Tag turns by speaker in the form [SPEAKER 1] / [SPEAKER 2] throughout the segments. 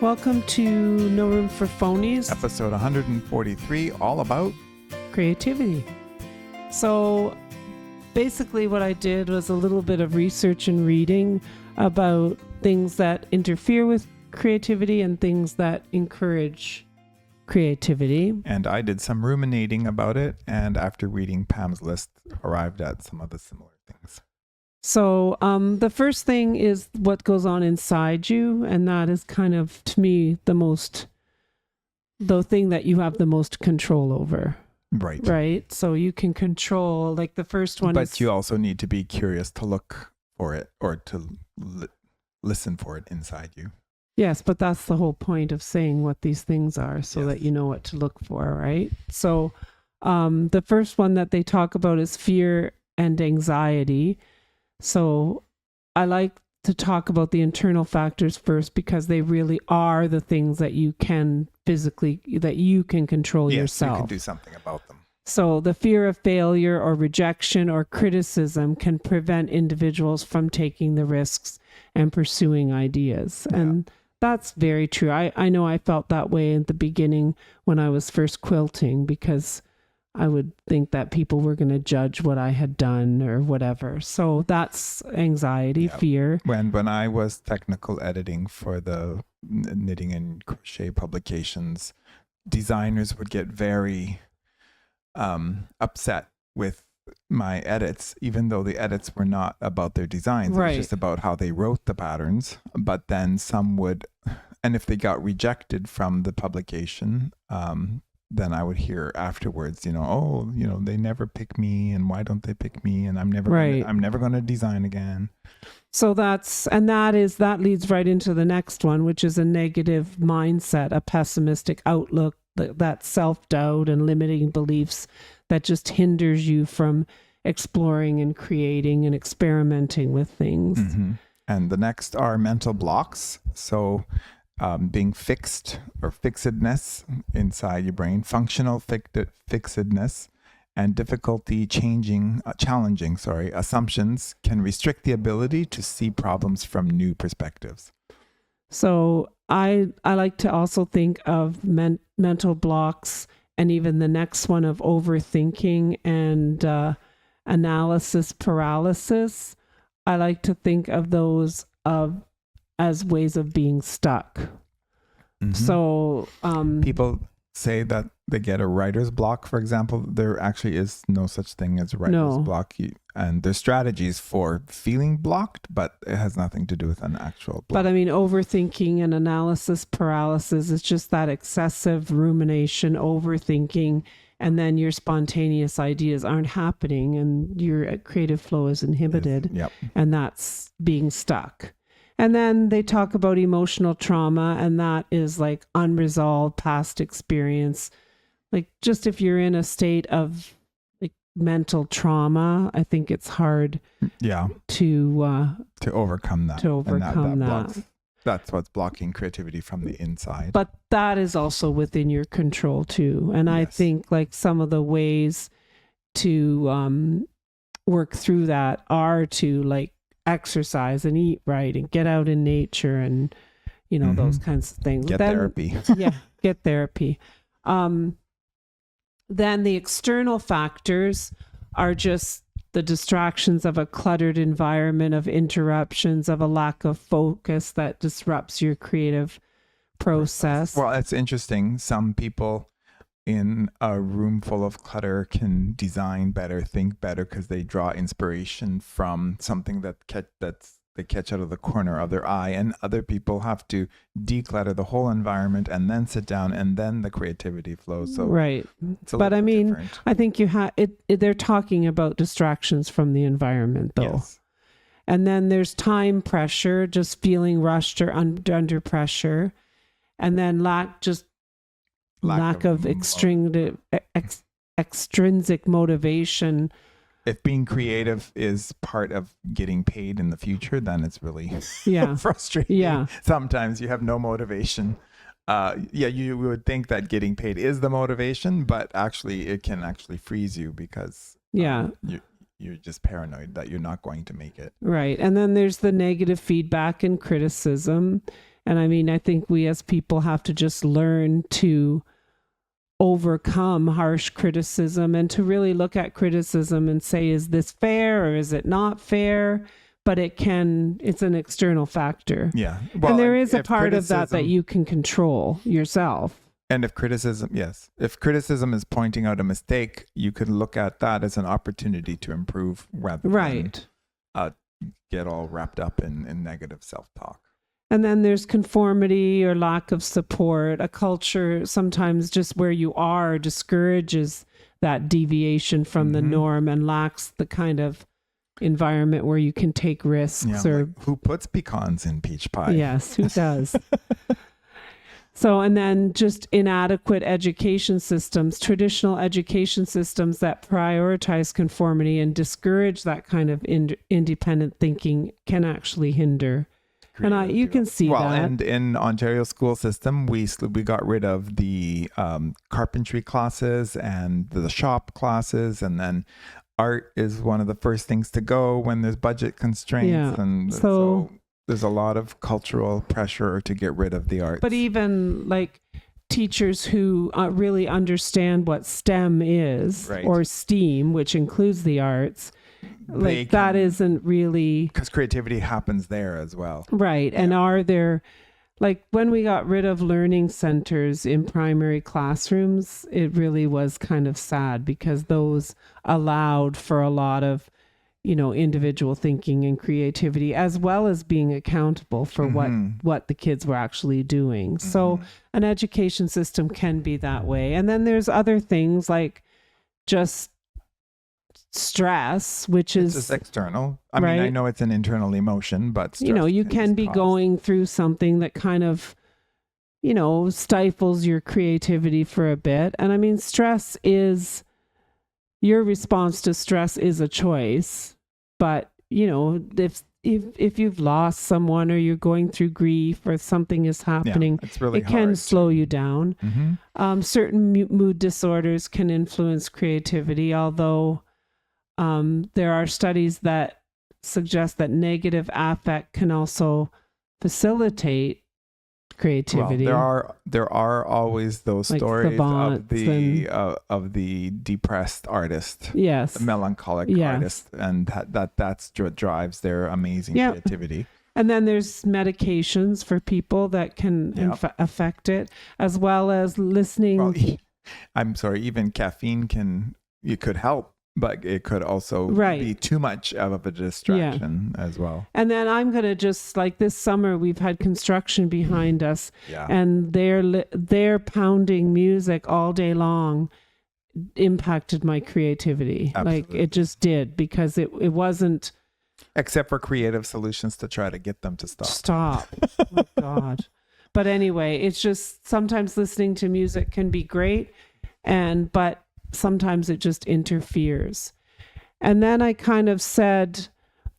[SPEAKER 1] Welcome to No Room for Phonies,
[SPEAKER 2] Episode 143, all about
[SPEAKER 1] creativity. So basically what I did was a little bit of research and reading about things that interfere with creativity and things that encourage creativity.
[SPEAKER 2] and I did some ruminating about it, and after reading Pam's list, arrived at some other similar things.
[SPEAKER 1] So the first thing is what goes on inside you, and that is kind of, to me, the thing that you have the most control over,
[SPEAKER 2] Right.
[SPEAKER 1] right? So you can control, like the first one
[SPEAKER 2] But
[SPEAKER 1] is...
[SPEAKER 2] you also need to be curious to look for it or to listen for it inside you.
[SPEAKER 1] Yes, but that's the whole point of saying what these things are, so
[SPEAKER 2] Yes.
[SPEAKER 1] that you know what to look for, right? So the first one that they talk about is fear and anxiety. So I like to talk about the internal factors first, because they really are the things that you can control
[SPEAKER 2] Yes,
[SPEAKER 1] yourself.
[SPEAKER 2] you can do something about them.
[SPEAKER 1] So the fear of failure or rejection or criticism can prevent individuals from taking the risks and pursuing ideas.
[SPEAKER 2] Yeah.
[SPEAKER 1] And that's very true. I know I felt that way at the beginning when I was first quilting, because I would think that people were going to judge what I had done or whatever. So that's anxiety,
[SPEAKER 2] Yeah.
[SPEAKER 1] fear.
[SPEAKER 2] When I was technical editing for the knitting and crochet publications, designers would get very upset with my edits, even though the edits were not about their designs.
[SPEAKER 1] Right.
[SPEAKER 2] It was just about how they wrote the patterns. But then some would, and if they got rejected from the publication, then I would hear afterwards, they never pick me, and why don't they pick me? And I'm never going to design again.
[SPEAKER 1] So that leads right into the next one, which is a negative mindset, a pessimistic outlook, that self-doubt and limiting beliefs that just hinders you from exploring and creating and experimenting with things.
[SPEAKER 2] Mm-hmm. And the next are mental blocks. So being fixed or fixedness inside your brain, functional fixedness, and difficulty challenging assumptions can restrict the ability to see problems from new perspectives.
[SPEAKER 1] So I like to also think of mental blocks, and even the next one of overthinking and analysis paralysis. I like to think of those as ways of being stuck.
[SPEAKER 2] Mm-hmm.
[SPEAKER 1] So
[SPEAKER 2] people say that they get a writer's block, for example. There actually is no such thing as a writer's block. And there's strategies for feeling blocked, but it has nothing to do with an actual block.
[SPEAKER 1] But I mean, overthinking and analysis paralysis is just that excessive rumination, overthinking, and then your spontaneous ideas aren't happening and your creative flow is inhibited.
[SPEAKER 2] Yep.
[SPEAKER 1] And that's being stuck. And then they talk about emotional trauma, and that is like unresolved past experience. Like, just if you're in a state of like mental trauma, I think it's hard to
[SPEAKER 2] overcome that.
[SPEAKER 1] that.
[SPEAKER 2] That's what's blocking creativity from the inside.
[SPEAKER 1] But that is also within your control too. And I think like some of the ways to work through that are to like exercise and eat right and get out in nature and those kinds of things.
[SPEAKER 2] Get therapy.
[SPEAKER 1] Get therapy. Then the external factors are just the distractions of a cluttered environment, of interruptions, of a lack of focus that disrupts your creative process.
[SPEAKER 2] Well, it's interesting. Some people in a room full of clutter can design better, think better, because they draw inspiration from something that they catch out of the corner of their eye. And other people have to declutter the whole environment and then sit down, and then the creativity flows. So
[SPEAKER 1] right. But I mean, different. I think you have it. They're talking about distractions from the environment, though.
[SPEAKER 2] Yes.
[SPEAKER 1] And then there's time pressure, just feeling rushed or under pressure, and then lack of extrinsic motivation.
[SPEAKER 2] If being creative is part of getting paid in the future, then it's really frustrating.
[SPEAKER 1] Yeah.
[SPEAKER 2] Sometimes you have no motivation. You would think that getting paid is the motivation, but actually it can actually freeze you because you're just paranoid that you're not going to make it.
[SPEAKER 1] Right. And then there's the negative feedback and criticism. And I mean, I think we as people have to just learn to overcome harsh criticism and to really look at criticism and say, is this fair or is it not fair? But it's an external factor.
[SPEAKER 2] Yeah.
[SPEAKER 1] And there is a
[SPEAKER 2] if
[SPEAKER 1] part of that
[SPEAKER 2] criticism-
[SPEAKER 1] you can control yourself.
[SPEAKER 2] And if criticism is pointing out a mistake, you could look at that as an opportunity to improve rather than get all wrapped up in negative self-talk.
[SPEAKER 1] And then there's conformity or lack of support. A culture sometimes just where you are discourages that deviation from the norm and lacks the kind of environment where you can take risks.
[SPEAKER 2] Yeah,
[SPEAKER 1] Or
[SPEAKER 2] like, who puts pecans in peach pie?
[SPEAKER 1] yes, who does? So, and then just inadequate education systems, traditional education systems that prioritize conformity and discourage that kind of independent thinking can actually hinder. And you can see that.
[SPEAKER 2] And in Ontario school system, we got rid of the carpentry classes and the shop classes, and then art is one of the first things to go when there's budget constraints.
[SPEAKER 1] Yeah.
[SPEAKER 2] And so there's a lot of cultural pressure to get rid of the arts.
[SPEAKER 1] But even like teachers who really understand what STEM is, or STEAM, which includes the arts, that isn't really,
[SPEAKER 2] because creativity happens there as well.
[SPEAKER 1] Right. And are there, like when we got rid of learning centers in primary classrooms, it really was kind of sad because those allowed for a lot of, individual thinking and creativity, as well as being accountable for what the kids were actually doing. So an education system can be that way. And then there's other things like just stress, which is
[SPEAKER 2] just external. I mean, I know it's an internal emotion, but stress
[SPEAKER 1] you can be going through something that kind of, stifles your creativity for a bit. And I mean, your response to stress is a choice, but if you've lost someone or you're going through grief or something is happening,
[SPEAKER 2] it's really
[SPEAKER 1] it can slow you down. Certain mood disorders can influence creativity, although there are studies that suggest that negative affect can also facilitate creativity.
[SPEAKER 2] Well, there are always those like stories of the depressed artist,
[SPEAKER 1] yes,
[SPEAKER 2] the melancholic artist, and that's what drives their amazing creativity.
[SPEAKER 1] And then there's medications for people that can affect it, as well as listening.
[SPEAKER 2] Well, I'm sorry, even caffeine could help, but it could also be too much of a distraction as well.
[SPEAKER 1] And then I'm going to just, like this summer, we've had construction behind us, and their pounding music all day long impacted my creativity.
[SPEAKER 2] Absolutely.
[SPEAKER 1] Like it just did, because it wasn't.
[SPEAKER 2] Except for creative solutions to try to get them to stop.
[SPEAKER 1] Oh my God. But anyway, it's just sometimes listening to music can be great, but sometimes it just interferes. And then I kind of said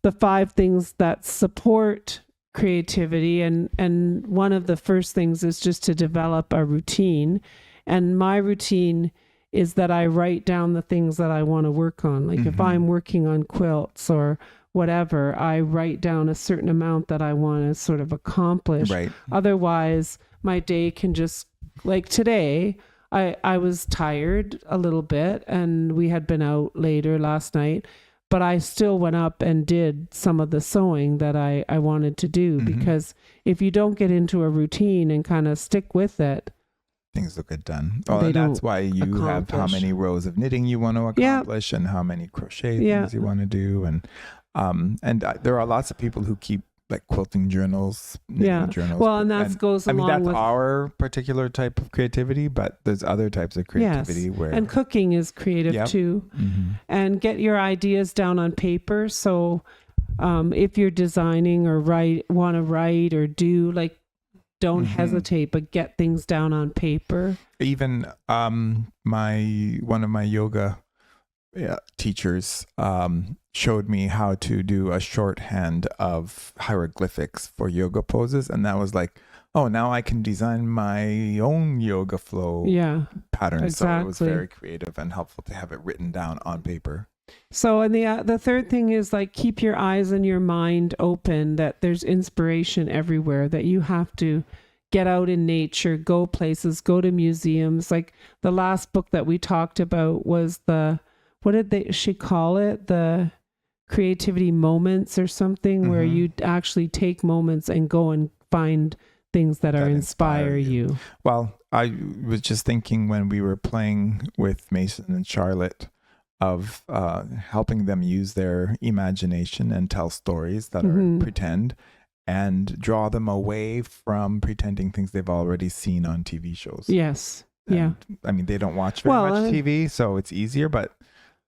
[SPEAKER 1] the 5 things that support creativity. And one of the first things is just to develop a routine. And my routine is that I write down the things that I want to work on. Like if I'm working on quilts or whatever, I write down a certain amount that I want to sort of accomplish.
[SPEAKER 2] Right.
[SPEAKER 1] Otherwise, my day can just, like today, I was tired a little bit and we had been out later last night, but I still went up and did some of the sewing that I wanted to do, because if you don't get into a routine and kind of stick with it,
[SPEAKER 2] things will get done. Oh, and that's why you have how many rows of knitting you want to accomplish and how many crochet things you want to do. And there are lots of people who keep like quilting journals, knitting journals.
[SPEAKER 1] Well, and that goes along with... I mean,
[SPEAKER 2] that's our particular type of creativity, but there's other types of creativity where...
[SPEAKER 1] And cooking is creative too. And get your ideas down on paper. So if you're designing or want to write or do, like, don't hesitate, but get things down on paper.
[SPEAKER 2] Even one of my yoga teachers showed me how to do a shorthand of hieroglyphics for yoga poses, and that was like, oh, now I can design my own yoga flow pattern.
[SPEAKER 1] Exactly.
[SPEAKER 2] So it was very creative and helpful to have it written down on paper.
[SPEAKER 1] So, and the third thing is like keep your eyes and your mind open, that there's inspiration everywhere, that you have to get out in nature, go places, go to museums. Like the last book that we talked about was what did she call it? The creativity moments or something, where you actually take moments and go and find things that inspire you.
[SPEAKER 2] Well, I was just thinking when we were playing with Mason and Charlotte of helping them use their imagination and tell stories that are pretend, and draw them away from pretending things they've already seen on TV shows.
[SPEAKER 1] Yes.
[SPEAKER 2] And,
[SPEAKER 1] yeah.
[SPEAKER 2] I mean, they don't watch very much TV, so it's easier, but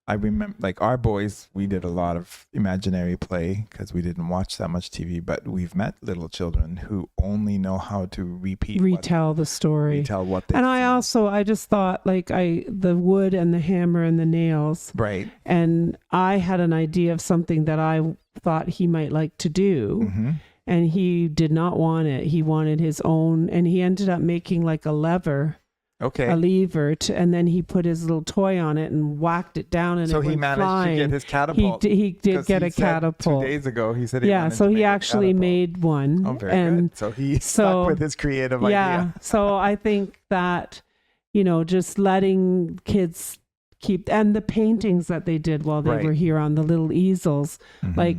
[SPEAKER 2] I remember, like, our boys, we did a lot of imaginary play because we didn't watch that much TV, but we've met little children who only know how to
[SPEAKER 1] retell the story.
[SPEAKER 2] Retell what they
[SPEAKER 1] And I just thought, like, the wood and the hammer and the nails.
[SPEAKER 2] Right.
[SPEAKER 1] And I had an idea of something that I thought he might like to do. And he did not want it. He wanted his own, and he ended up making like a lever.
[SPEAKER 2] Okay.
[SPEAKER 1] A lever, and then he put his little toy on it and whacked it down, and
[SPEAKER 2] so
[SPEAKER 1] it
[SPEAKER 2] he
[SPEAKER 1] went
[SPEAKER 2] managed
[SPEAKER 1] flying.
[SPEAKER 2] to get his catapult.
[SPEAKER 1] He did get a catapult.
[SPEAKER 2] 2 days ago, he said
[SPEAKER 1] so he actually made one.
[SPEAKER 2] Oh, very good. So he stuck with his creative idea.
[SPEAKER 1] Yeah. So I think that, just letting kids keep, and the paintings that they did while they were here on the little easels, like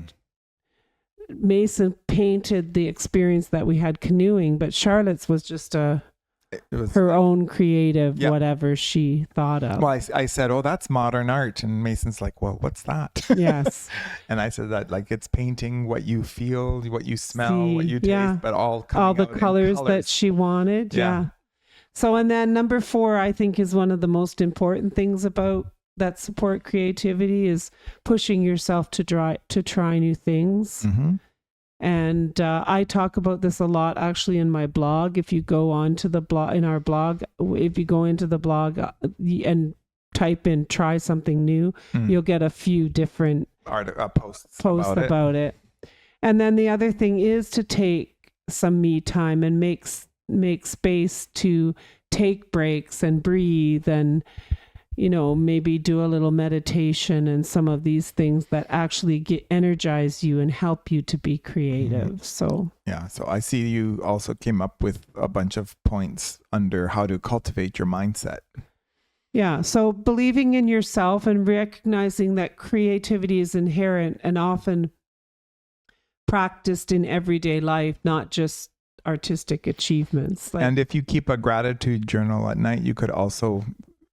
[SPEAKER 1] Mason painted the experience that we had canoeing, but Charlotte's was just her own creative, whatever she thought of.
[SPEAKER 2] Well, I said, oh, that's modern art. And Mason's like, well, what's that?
[SPEAKER 1] Yes.
[SPEAKER 2] And I said that, like, it's painting what you feel, what you smell, what you taste, but all
[SPEAKER 1] the colors that she wanted. Yeah. So, and then number 4, I think, is one of the most important things about that support creativity, is pushing yourself to try new things. And I talk about this a lot actually in my blog. If you go on to the blog, in our blog, if you go into the blog and type in "try something new," you'll get a few different
[SPEAKER 2] posts about
[SPEAKER 1] it. And then the other thing is to take some me time and make space to take breaks and breathe, and maybe do a little meditation and some of these things that actually energize you and help you to be creative. So
[SPEAKER 2] I see you also came up with a bunch of points under how to cultivate your mindset.
[SPEAKER 1] Yeah. So believing in yourself and recognizing that creativity is inherent and often practiced in everyday life, not just artistic achievements.
[SPEAKER 2] And if you keep a gratitude journal at night, you could also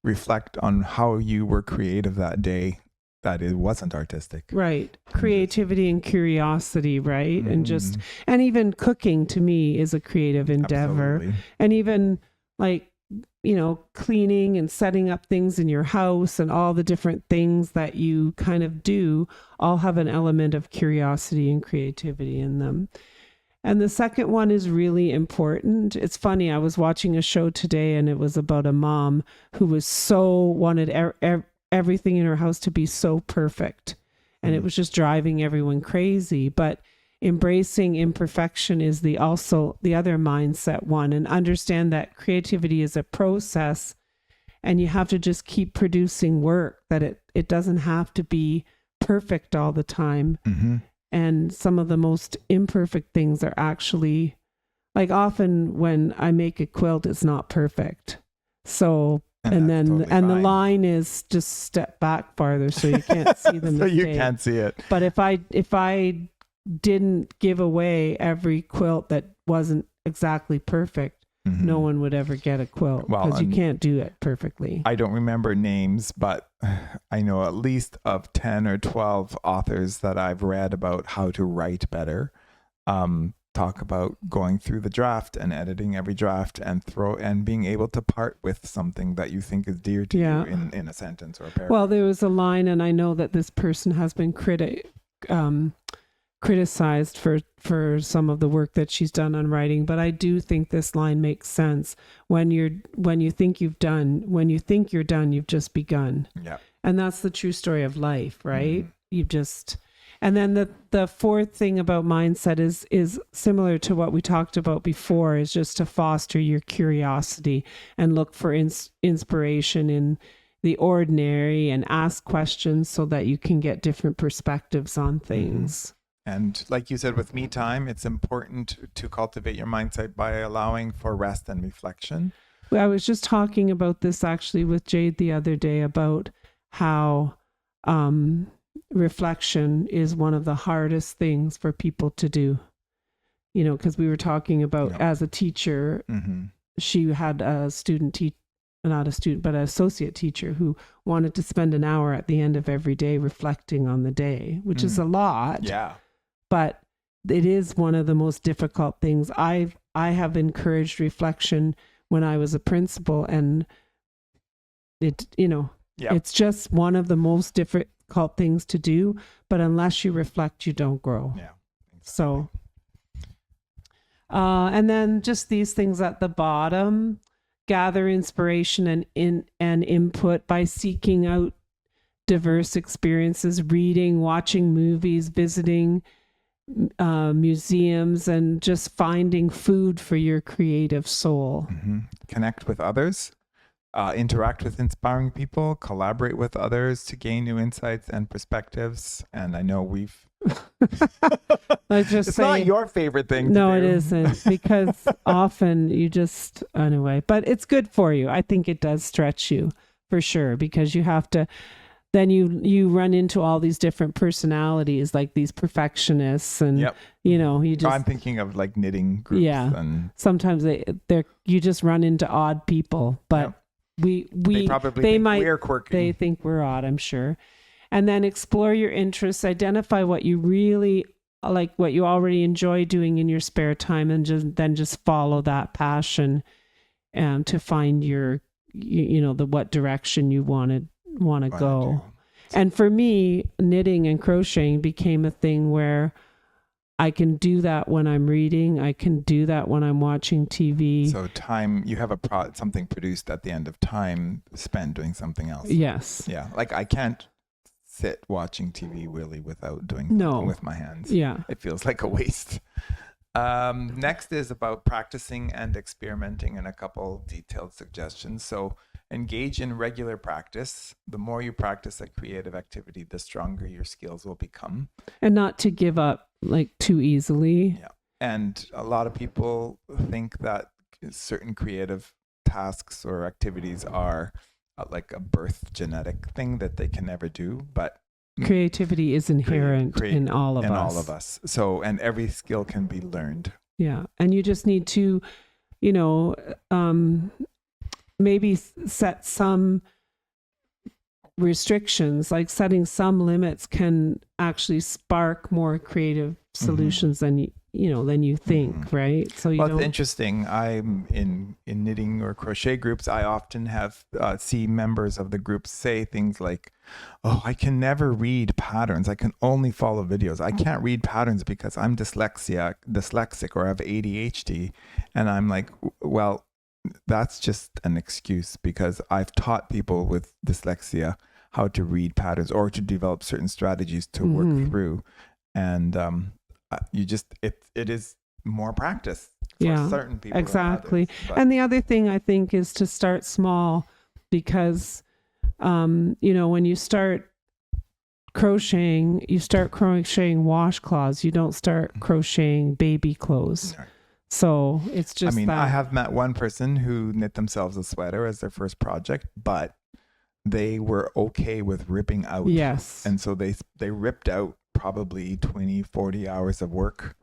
[SPEAKER 2] reflect on how you were creative that day, that it wasn't artistic.
[SPEAKER 1] Right. Creativity and curiosity, right? And even cooking to me is a creative endeavor.
[SPEAKER 2] Absolutely.
[SPEAKER 1] And even like, cleaning and setting up things in your house and all the different things that you kind of do all have an element of curiosity and creativity in them. And the second one is really important. It's funny, I was watching a show today and it was about a mom who was wanted everything in her house to be so perfect. And it was just driving everyone crazy. But embracing imperfection is the other mindset one, and understand that creativity is a process and you have to just keep producing work, that it doesn't have to be perfect all the time. And some of the most imperfect things are actually, like, often when I make a quilt, it's not perfect. So, and the line is just step back farther so you can't see the mistake.
[SPEAKER 2] So you can't see it.
[SPEAKER 1] But if I didn't give away every quilt that wasn't exactly perfect, no one would ever get a quilt, because you can't do it perfectly.
[SPEAKER 2] I don't remember names, but I know at least of 10 or 12 authors that I've read about how to write better. Talk about going through the draft and editing every draft and being able to part with something that you think is dear to you in a sentence or a paragraph.
[SPEAKER 1] Well, there was a line, and I know that this person has been criticized for some of the work that she's done on writing, but I do think this line makes sense. When you think you're done, you've just begun.
[SPEAKER 2] Yeah.
[SPEAKER 1] And that's the true story of life, right? And then the fourth thing about mindset is similar to what we talked about before, is just to foster your curiosity and look for inspiration the ordinary and ask questions so that you can get different perspectives on things.
[SPEAKER 2] And like you said, with me time, it's important to cultivate your mindset by allowing for rest and reflection.
[SPEAKER 1] I was just talking about this actually with Jade the other day about how reflection is one of the hardest things for people to do. You know, because we were talking about as a teacher, she had a not a student, but an associate teacher who wanted to spend an hour at the end of every day reflecting on the day, which is a lot.
[SPEAKER 2] Yeah.
[SPEAKER 1] But it is one of the most difficult things. I have encouraged reflection when I was a principal, and it, you know, it's just one of the most difficult things to do. But unless you reflect, you don't grow.
[SPEAKER 2] Yeah. Exactly.
[SPEAKER 1] So, and then just these things at the bottom: gather inspiration and input by seeking out diverse experiences, reading, watching movies, visiting museums, and just finding food for your creative soul.
[SPEAKER 2] Connect with others, interact with inspiring people, collaborate with others to gain new insights and perspectives. And I know it's not your favorite thing to
[SPEAKER 1] no,
[SPEAKER 2] do.
[SPEAKER 1] it isn't, because often you just, anyway, but it's good for you. I think it does stretch you for sure, because you have to, then you run into all these different personalities, like these perfectionists, and you know, you just.
[SPEAKER 2] I'm thinking of like knitting groups.
[SPEAKER 1] Yeah.
[SPEAKER 2] And
[SPEAKER 1] sometimes you just run into odd people, but they think we're odd, I'm sure. And then explore your interests, identify what you really like, what you already enjoy doing in your spare time, and just follow that passion, to find your, what direction you want to go. And for me, knitting and crocheting became a thing where I can do that when I'm reading. I can do that when I'm watching TV.
[SPEAKER 2] So time, you have something produced at the end of time spent doing something else.
[SPEAKER 1] Yes.
[SPEAKER 2] Yeah. Like I can't sit watching TV really without doing something with my hands.
[SPEAKER 1] Yeah.
[SPEAKER 2] It feels like a waste. Next is about practicing and experimenting, and a couple detailed suggestions. So engage in regular practice. The more you practice a creative activity, the stronger your skills will become.
[SPEAKER 1] And not to give up like too easily.
[SPEAKER 2] Yeah. And a lot of people think that certain creative tasks or activities are like a birth genetic thing that they can never do, but
[SPEAKER 1] creativity is inherent in all of us.
[SPEAKER 2] So, and every skill can be learned.
[SPEAKER 1] Yeah. And you just need to, maybe set some restrictions, like setting some limits can actually spark more creative solutions than you think, right? So
[SPEAKER 2] it's interesting. I'm in knitting or crochet groups. I often have see members of the group say things like, "Oh, I can never read patterns. I can only follow videos. I can't read patterns because I'm dyslexic or have ADHD." And I'm like, well, that's just an excuse, because I've taught people with dyslexia how to read patterns or to develop certain strategies to work through. And it is more practice for certain people.
[SPEAKER 1] Exactly.
[SPEAKER 2] Than others,
[SPEAKER 1] and the other thing I think is to start small, because, when you start crocheting, you start crocheting washcloths. You don't start crocheting baby clothes. Right. So it's just
[SPEAKER 2] I have met one person who knit themselves a sweater as their first project, but they were okay with ripping out.
[SPEAKER 1] Yes.
[SPEAKER 2] And so they ripped out probably 20, 40 hours of work,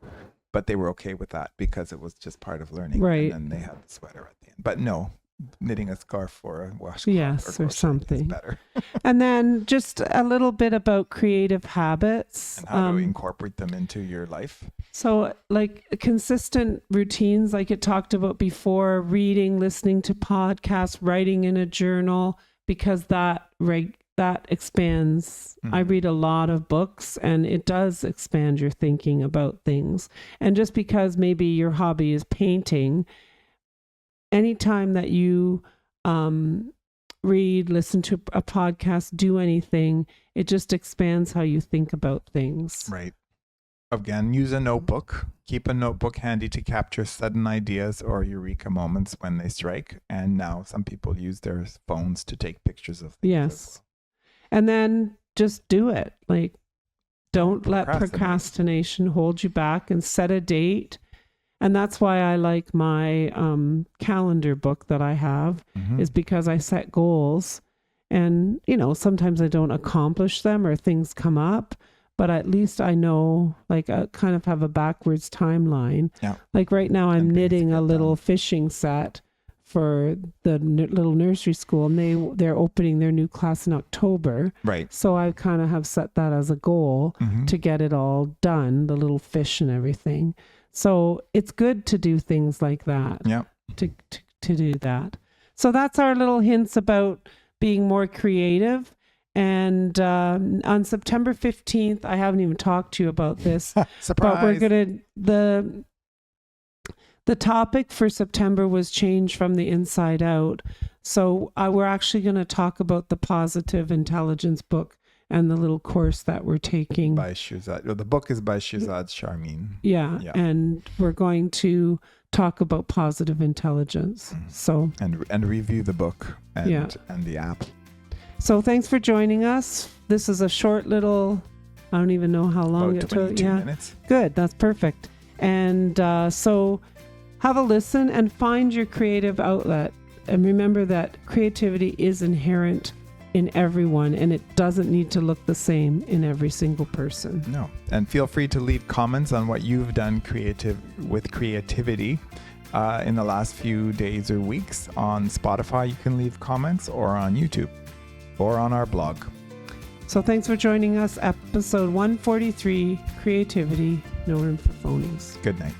[SPEAKER 2] but they were okay with that because it was just part of learning.
[SPEAKER 1] Right.
[SPEAKER 2] And then they had the sweater at the end. But no, knitting a scarf for a washcloth
[SPEAKER 1] or something
[SPEAKER 2] is better.
[SPEAKER 1] And then just a little bit about creative habits.
[SPEAKER 2] And how to incorporate them into your life.
[SPEAKER 1] So like consistent routines, like it talked about before, reading, listening to podcasts, writing in a journal, because that expands. I read a lot of books, and it does expand your thinking about things. And just because maybe your hobby is painting, anytime that you read, listen to a podcast, do anything, it just expands how you think about things.
[SPEAKER 2] Right. again, use a notebook. Keep a notebook handy to capture sudden ideas or eureka moments when they strike. And now some people use their phones to take pictures of things.
[SPEAKER 1] Yes. And then just do it. Like, don't let procrastination hold you back, and set a date. And that's why I like my calendar book that I have, is because I set goals. And, you know, sometimes I don't accomplish them or things come up, but at least I know, like, I kind of have a backwards timeline.
[SPEAKER 2] Yeah.
[SPEAKER 1] Like right now I'm
[SPEAKER 2] And
[SPEAKER 1] knitting a little fishing set for the little nursery school, and they're opening their new class in October.
[SPEAKER 2] Right.
[SPEAKER 1] So I kind of have set that as a goal to get it all done, the little fish and everything. So it's good to do things like that.
[SPEAKER 2] Yeah.
[SPEAKER 1] To do that. So that's our little hints about being more creative. And on September 15th, I haven't even talked to you about this,
[SPEAKER 2] Surprise.
[SPEAKER 1] but we're going to, the topic for September was change from the inside out. So we're actually going to talk about the Positive Intelligence book and the little course that we're taking.
[SPEAKER 2] By Shuzad. The book is by Shuzad Sharmin.
[SPEAKER 1] Yeah. And we're going to talk about positive intelligence. So
[SPEAKER 2] and review the book and the app.
[SPEAKER 1] So thanks for joining us. This is a short little, I don't even know how long
[SPEAKER 2] About
[SPEAKER 1] it took.
[SPEAKER 2] 22 minutes.
[SPEAKER 1] Good. That's perfect. And so have a listen and find your creative outlet. And remember that creativity is inherent in everyone, and it doesn't need to look the same in every single person.
[SPEAKER 2] No. And feel free to leave comments on what you've done with creativity in the last few days or weeks. On Spotify, you can leave comments, or on YouTube, or on our blog.
[SPEAKER 1] So thanks for joining us. Episode 143, Creativity, No Room for Phonies.
[SPEAKER 2] Good night.